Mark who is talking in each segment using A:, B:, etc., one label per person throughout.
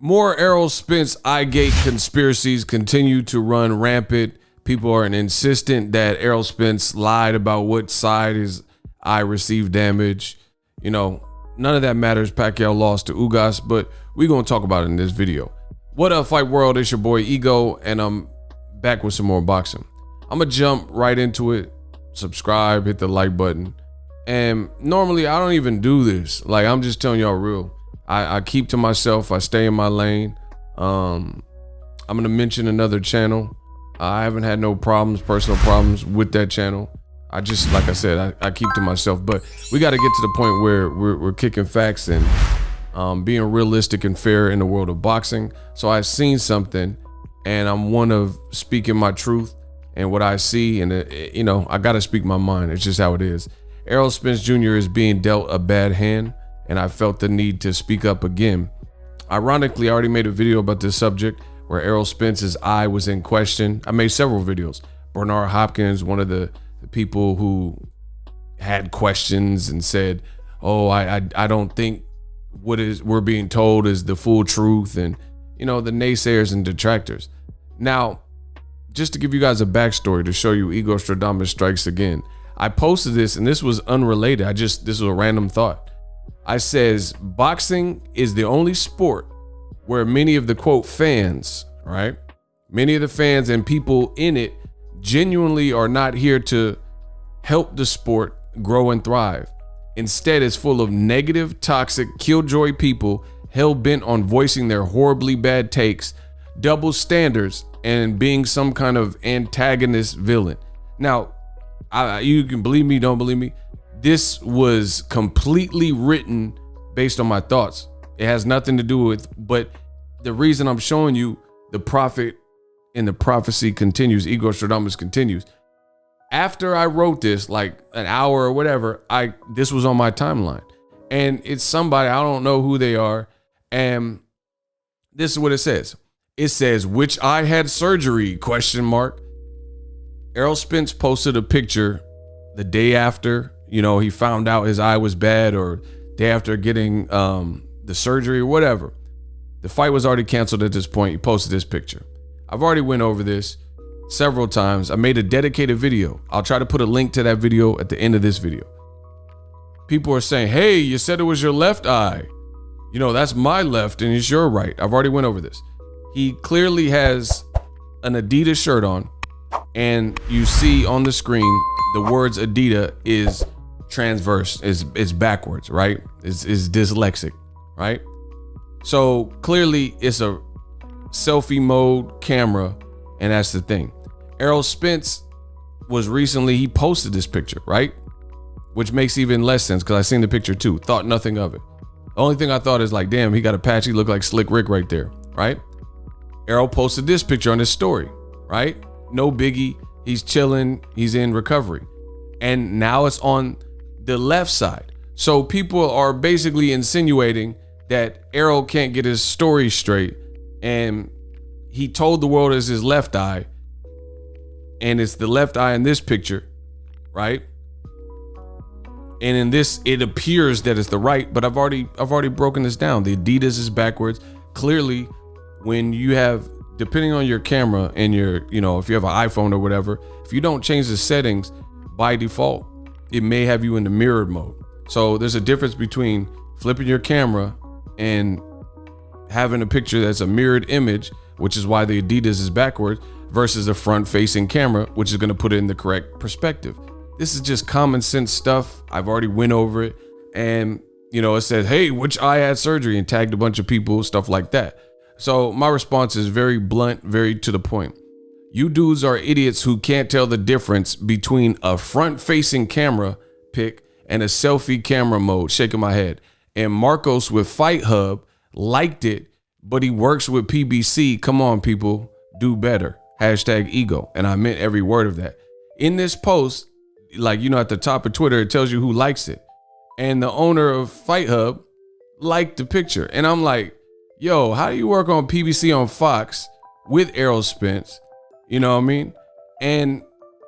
A: More Errol Spence eye-gate conspiracies continue to run rampant. People are insistent that Errol Spence lied about what side his eye received damage. You know, none of that matters. Pacquiao lost to Ugas, but we're going to talk about it in this video. What up, Fight World? It's your boy Ego, and I'm back with some more boxing. I'm going to jump right into it. Subscribe, hit the like button. And normally I don't even do this. Like, I'm just telling y'all real. I keep to myself. I stay in my lane. I'm going to mention another channel. I haven't had no problems, personal problems with that channel. I just, like I said, I keep to myself. But we got to get to the point where we're kicking facts and being realistic and fair in the world of boxing. So I've seen something, and I'm one of speaking my truth and what I see. And, you know, I got to speak my mind. It's just how it is. Errol Spence Jr. is being dealt a bad hand, and I felt the need to speak up again. Ironically, I already made a video about this subject where Errol Spence's eye was in question. I made several videos. Bernard Hopkins, one of the people who had questions and said, oh, I don't think what we're being told is the full truth, and, you know, the naysayers and detractors. Now, just to give you guys a backstory to show you Ego Stradamus strikes again, I posted this, and this was unrelated. This was a random thought. I says, boxing is the only sport where many of the quote fans, right? Many of the fans and people in it genuinely are not here to help the sport grow and thrive. Instead, it's full of negative, toxic, killjoy people hell-bent on voicing their horribly bad takes, double standards, and being some kind of antagonist villain. Now, you can believe me, don't believe me. This was completely written based on my thoughts. It has nothing to do with, but the reason I'm showing you the prophet and the prophecy continues, Ego Stradamus continues. After I wrote this, like an hour or whatever, this was on my timeline. And it's somebody, I don't know who they are. And this is what it says. It says, which I had surgery, ? Errol Spence posted a picture the day after, you know, he found out his eye was bad, or day after getting the surgery or whatever. The fight was already canceled at this point. He posted this picture. I've already went over this several times. I made a dedicated video. I'll try to put a link to that video at the end of this video. People are saying, hey, you said it was your left eye. You know, that's my left and it's your right. I've already went over this. He clearly has an Adidas shirt on, and you see on the screen the words Adidas is transverse, is backwards, right? Is dyslexic, right? So clearly it's a selfie mode camera, and that's the thing. Errol Spence was recently, he posted this picture, right? Which makes even less sense because I seen the picture too, thought nothing of it. The only thing I thought is like, damn, he got a patch, he looked like Slick Rick right there, right? Errol posted this picture on his story, right? No biggie, he's chilling, he's in recovery. And now it's on the left side. So people are basically insinuating that Errol can't get his story straight, and he told the world it's his left eye, and it's the left eye in this picture, right? And in this, it appears that it's the right, but I've already broken this down. The Adidas is backwards. Clearly, when you have, depending on your camera and your, you know, if you have an iPhone or whatever, if you don't change the settings by default, it may have you in the mirrored mode. So there's a difference between flipping your camera and having a picture that's a mirrored image, which is why the Adidas is backwards, versus a front facing camera, which is going to put it in the correct perspective. This is just common sense stuff. I've already went over it. And, you know, it says, hey, which eye had surgery, and tagged a bunch of people, stuff like that. So my response is very blunt, very to the point. You dudes are idiots who can't tell the difference between a front-facing camera pic and a selfie camera mode, shaking my head. And Marcos with Fight Hub liked it, but he works with PBC. Come on, people, do better. #ego. And I meant every word of that. In this post, like, you know, at the top of Twitter, it tells you who likes it. And the owner of Fight Hub liked the picture. And I'm like, yo, how do you work on PBC on Fox with Errol Spence? You know what I mean? And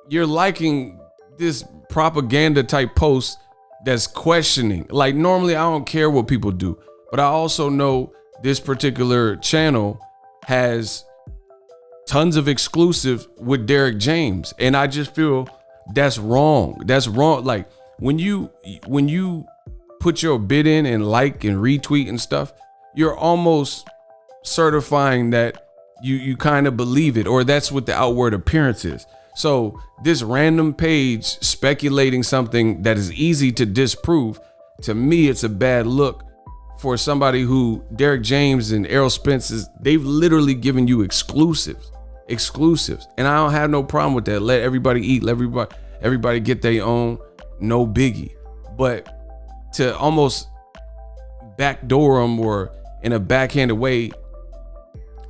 A: you're liking this propaganda type post that's questioning. Like, normally I don't care what people do, but I also know this particular channel has tons of exclusive with Derek James, and I just feel that's wrong. That's wrong. Like when you put your bid in and like and retweet and stuff, you're almost certifying that you kind of believe it, or that's what the outward appearance is. So this random page speculating something that is easy to disprove, to me, it's a bad look for somebody who Derek James and Errol Spence they've literally given you exclusives. And I don't have no problem with that. Let everybody eat, let everybody get their own, no biggie. But to almost backdoor them or in a backhanded way,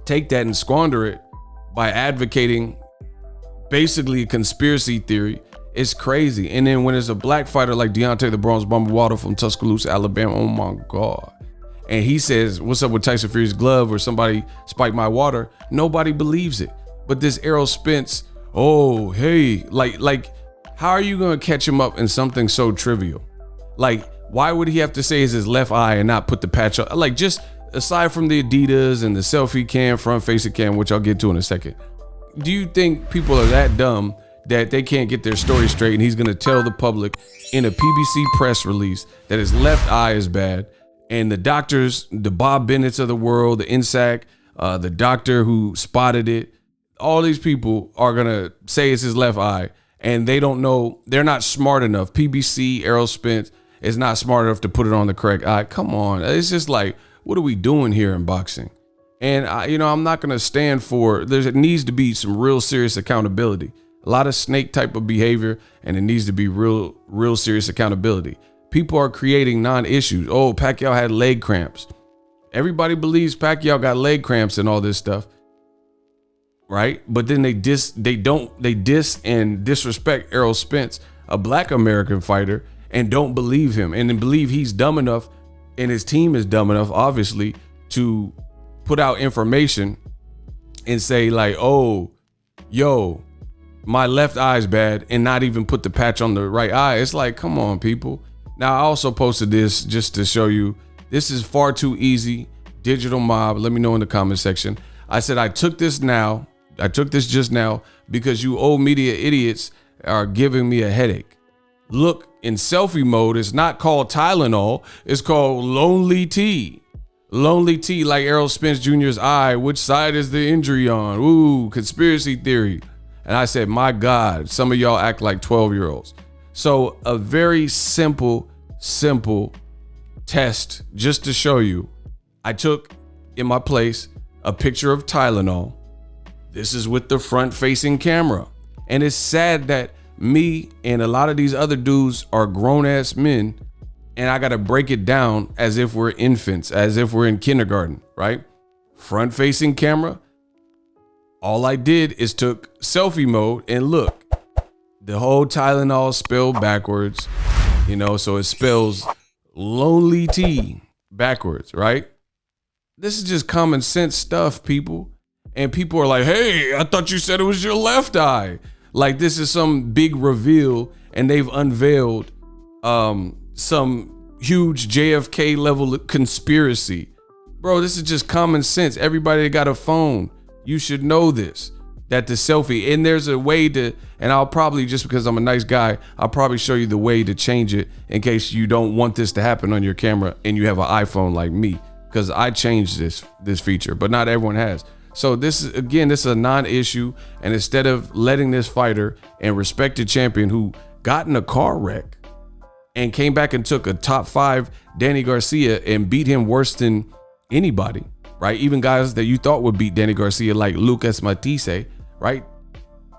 A: take that and squander it by advocating basically a conspiracy theory, is crazy. And then when it's a black fighter like Deontay the Bronze Bomber Wilder from Tuscaloosa, Alabama, oh my God. And he says, what's up with Tyson Fury's glove, or somebody spiked my water, nobody believes it. But this Errol Spence, oh, hey, like, how are you gonna catch him up in something so trivial? Like, why would he have to say it's his left eye and not put the patch on? Like, just aside from the Adidas and the selfie cam, front facing cam, which I'll get to in a second, do you think people are that dumb that they can't get their story straight, and he's gonna tell the public in a PBC press release that his left eye is bad, and the doctors, the Bob Bennett's of the world, the INSAC, the doctor who spotted it, all these people are gonna say it's his left eye, and they don't know, they're not smart enough. PBC, Errol Spence is not smart enough to put it on the correct eye. Come on, it's just like, what are we doing here in boxing? And I'm not gonna stand for, it needs to be some real serious accountability. A lot of snake type of behavior, and it needs to be real serious accountability. People are creating non-issues. Oh, Pacquiao had leg cramps. Everybody believes Pacquiao got leg cramps and all this stuff, right? But then they diss and disrespect Errol Spence, a black American fighter, and don't believe him, and then believe he's dumb enough, and his team is dumb enough, obviously, to put out information and say like, oh, yo, my left eye's bad, and not even put the patch on the right eye. It's like, come on, people. Now, I also posted this just to show you, this is far too easy. Digital mob, let me know in the comment section. I said, I took this just now because you old media idiots are giving me a headache. Look, in selfie mode, it's not called Tylenol, it's called Lonely T. Lonely T, like Errol Spence Jr.'s eye. Which side is the injury on? Ooh, conspiracy theory. And I said, my God, some of y'all act like 12-year-olds. So a very simple test just to show you. I took in my place a picture of Tylenol. This is with the front-facing camera. And it's sad that me and a lot of these other dudes are grown-ass men, and I gotta break it down as if we're infants, as if we're in kindergarten, right? Front-facing camera. All I did is took selfie mode, and look, the whole Tylenol spelled backwards, so it spells Lonely T backwards, right? This is just common sense stuff, people. And people are like, hey, I thought you said it was your left eye. Like this is some big reveal, and they've unveiled some huge JFK level conspiracy. Bro, this is just common sense. Everybody that got a phone, you should know this, that the selfie, and there's a way to, and I'll probably, just because I'm a nice guy, I'll probably show you the way to change it in case you don't want this to happen on your camera and you have an iPhone like me, because I changed this feature, but not everyone has. So this is a non-issue, and instead of letting this fighter and respected champion who got in a car wreck and came back and took a top 5 Danny Garcia and beat him worse than anybody, right? Even guys that you thought would beat Danny Garcia, like Lucas Matisse, right?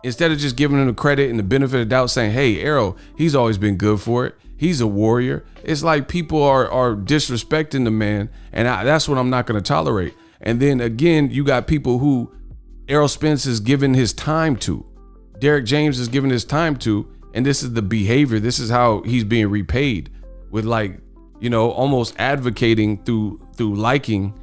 A: Instead of just giving him the credit and the benefit of the doubt, saying, hey, Errol, he's always been good for it. He's a warrior. It's like people are disrespecting the man, and that's what I'm not going to tolerate. And then again, you got people who Errol Spence is giving his time to, Derek James is giving his time to, and this is the behavior. This is how he's being repaid, with almost advocating through liking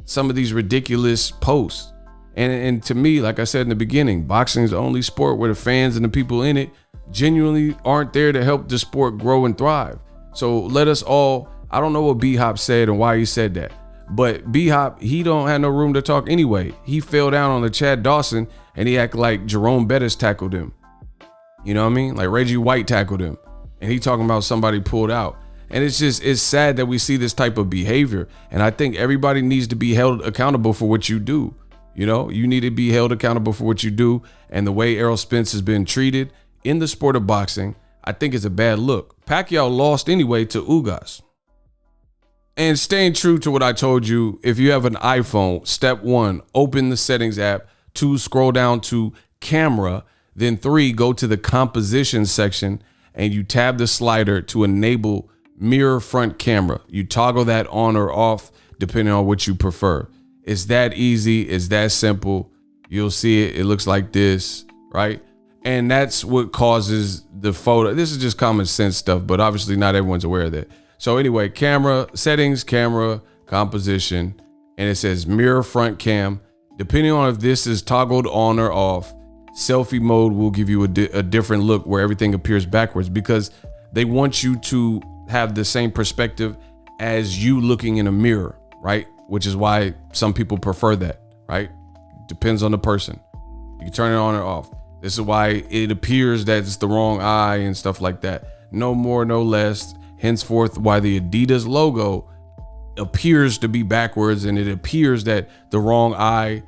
A: some of these ridiculous posts. And to me, like I said in the beginning, boxing is the only sport where the fans and the people in it genuinely aren't there to help the sport grow and thrive. So let us all, I don't know what B-Hop said and why he said that, But B-Hop, he don't have no room to talk anyway. He fell down on the Chad Dawson and he act like Jerome Bettis tackled him. You know what I mean? Like Reggie White tackled him. And he talking about somebody pulled out. And it's sad that we see this type of behavior. And I think everybody needs to be held accountable for what you do. You know, you need to be held accountable for what you do. And the way Errol Spence has been treated in the sport of boxing, I think is a bad look. Pacquiao lost anyway to Ugas. And staying true to what I told you, if you have an iPhone, step 1, open the settings app. 2, scroll down to camera. Then 3, go to the composition section and you tab the slider to enable mirror front camera. You toggle that on or off depending on what you prefer. It's that easy. It's that simple. You'll see it. It looks like this, right? And that's what causes the photo. This is just common sense stuff, but obviously not everyone's aware of that. So anyway, camera settings, camera composition, and it says mirror front cam. Depending on if this is toggled on or off, selfie mode will give you a different look where everything appears backwards because they want you to have the same perspective as you looking in a mirror, right? Which is why some people prefer that, right? Depends on the person. You can turn it on or off. This is why it appears that it's the wrong eye and stuff like that. No more, no less. Henceforth, why the Adidas logo appears to be backwards and it appears that the wrong eye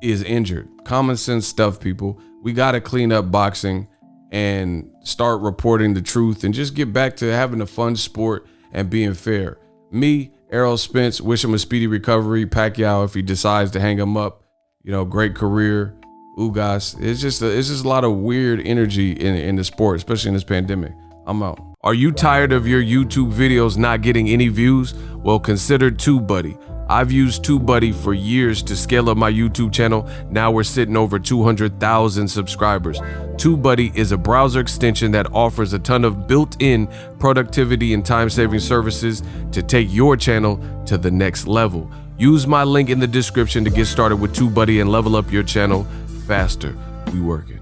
A: is injured. Common sense stuff, people. We got to clean up boxing and start reporting the truth and just get back to having a fun sport and being fair. Me, Errol Spence, wish him a speedy recovery. Pacquiao, if he decides to hang him up, you know, great career. Ugas, it's just a lot of weird energy in the sport, especially in this pandemic. I'm out. Are you tired of your YouTube videos not getting any views? Well, consider TubeBuddy. I've used TubeBuddy for years to scale up my YouTube channel. Now we're sitting over 200,000 subscribers. TubeBuddy is a browser extension that offers a ton of built-in productivity and time-saving services to take your channel to the next level. Use my link in the description to get started with TubeBuddy and level up your channel faster. We working.